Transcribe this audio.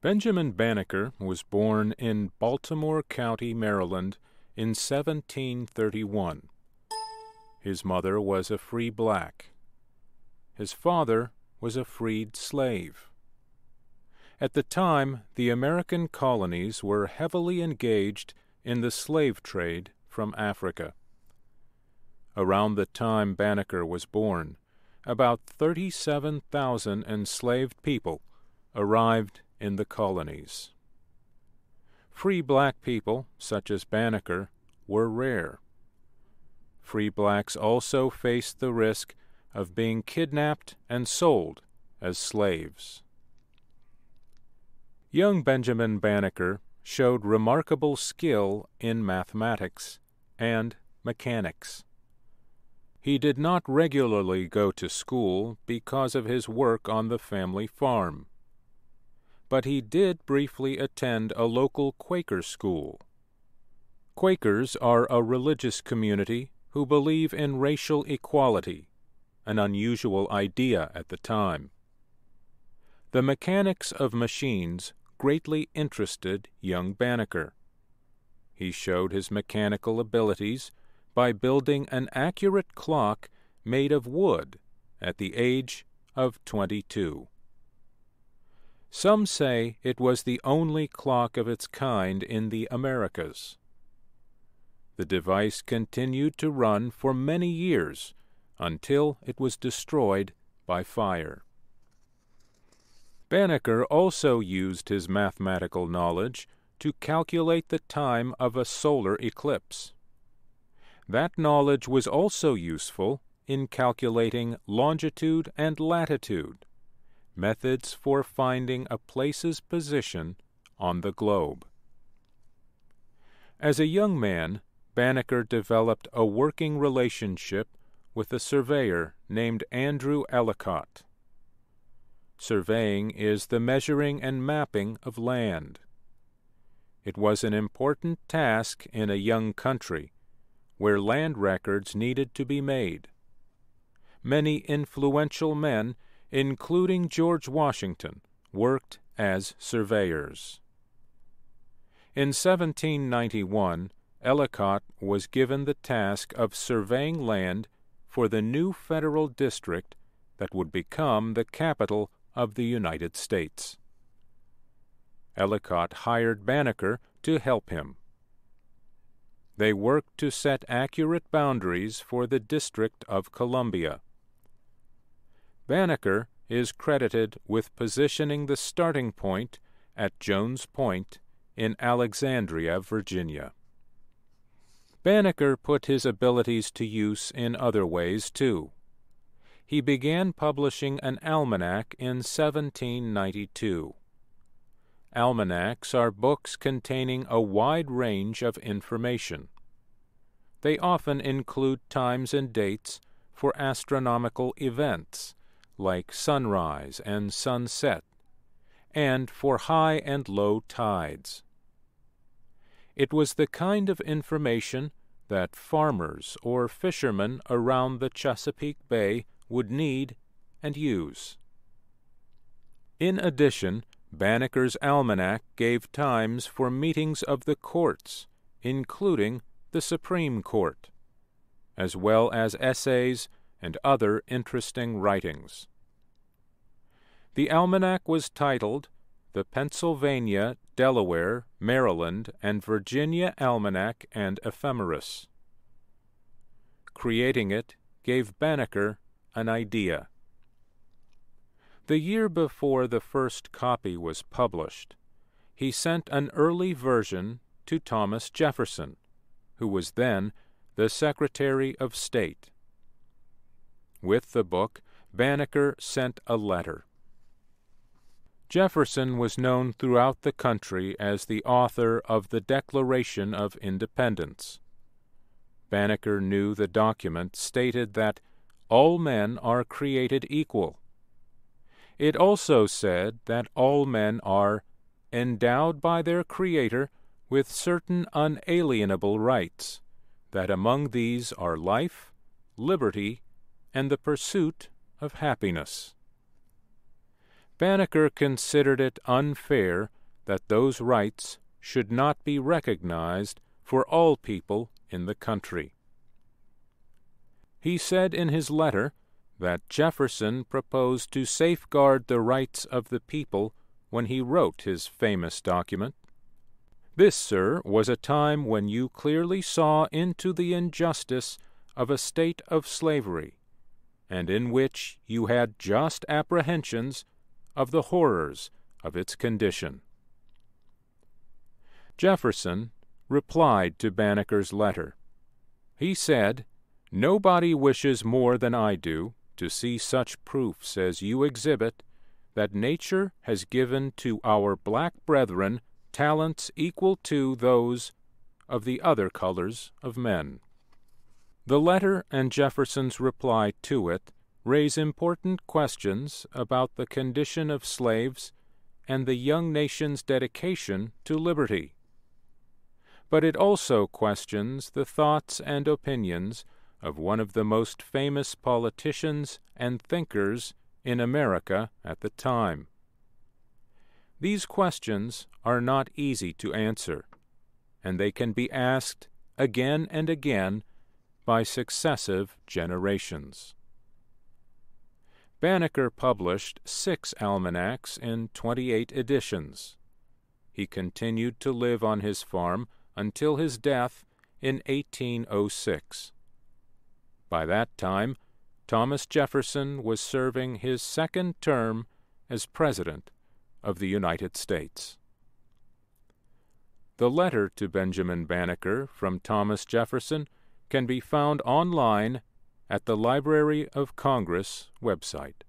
Benjamin Banneker was born in Baltimore County, Maryland, in 1731. His mother was a free black. His father was a freed slave. At the time, the American colonies were heavily engaged in the slave trade from Africa. Around the time Banneker was born, about 37,000 enslaved people arrived in the colonies. Free black people, such as Banneker, were rare. Free blacks also faced the risk of being kidnapped and sold as slaves. Young Benjamin Banneker showed remarkable skill in mathematics and mechanics. He did not regularly go to school because of his work on the family farm, but he did briefly attend a local Quaker school. Quakers are a religious community who believe in racial equality, an unusual idea at the time. The mechanics of machines greatly interested young Banneker. He showed his mechanical abilities by building an accurate clock made of wood at the age of 22. Some say it was the only clock of its kind in the Americas. The device continued to run for many years until it was destroyed by fire. Banneker also used his mathematical knowledge to calculate the time of a solar eclipse. That knowledge was also useful in calculating longitude and latitude, methods for finding a place's position on the globe. As a young man, Banneker developed a working relationship with a surveyor named Andrew Ellicott. Surveying is the measuring and mapping of land. It was an important task in a young country where land records needed to be made. Many influential men, including George Washington, worked as surveyors. In 1791, Ellicott was given the task of surveying land for the new federal district that would become the capital of the United States. Ellicott hired Banneker to help him. They worked to set accurate boundaries for the District of Columbia. Banneker is credited with positioning the starting point at Jones Point in Alexandria, Virginia. Banneker put his abilities to use in other ways, too. He began publishing an almanac in 1792. Almanacs are books containing a wide range of information. They often include times and dates for astronomical events, like sunrise and sunset, and for high and low tides. It was the kind of information that farmers or fishermen around the Chesapeake Bay would need and use. In addition, Banneker's almanac gave times for meetings of the courts, including the Supreme Court, as well as essays and other interesting writings. The almanac was titled The Pennsylvania, Delaware, Maryland, and Virginia Almanac and Ephemeris. Creating it gave Banneker an idea. The year before the first copy was published, he sent an early version to Thomas Jefferson, who was then the Secretary of State. With the book, Banneker sent a letter. Jefferson was known throughout the country as the author of the Declaration of Independence. Banneker knew the document stated that all men are created equal. It also said that all men are endowed by their Creator with certain unalienable rights, that among these are life, liberty, and the pursuit of happiness. Banneker considered it unfair that those rights should not be recognized for all people in the country. He said in his letter that Jefferson proposed to safeguard the rights of the people when he wrote his famous document. This, sir, was a time when you clearly saw into the injustice of a state of slavery, and in which you had just apprehensions of the horrors of its condition. Jefferson replied to Banneker's letter. He said, "Nobody wishes more than I do to see such proofs as you exhibit that nature has given to our black brethren talents equal to those of the other colors of men." The letter and Jefferson's reply to it raise important questions about the condition of slaves and the young nation's dedication to liberty. But it also questions the thoughts and opinions of one of the most famous politicians and thinkers in America at the time. These questions are not easy to answer, and they can be asked again and again by successive generations. Banneker published 6 almanacs in 28 editions. He continued to live on his farm until his death in 1806. By that time, Thomas Jefferson was serving his second term as President of the United States. The letter to Benjamin Banneker from Thomas Jefferson can be found online at the Library of Congress website.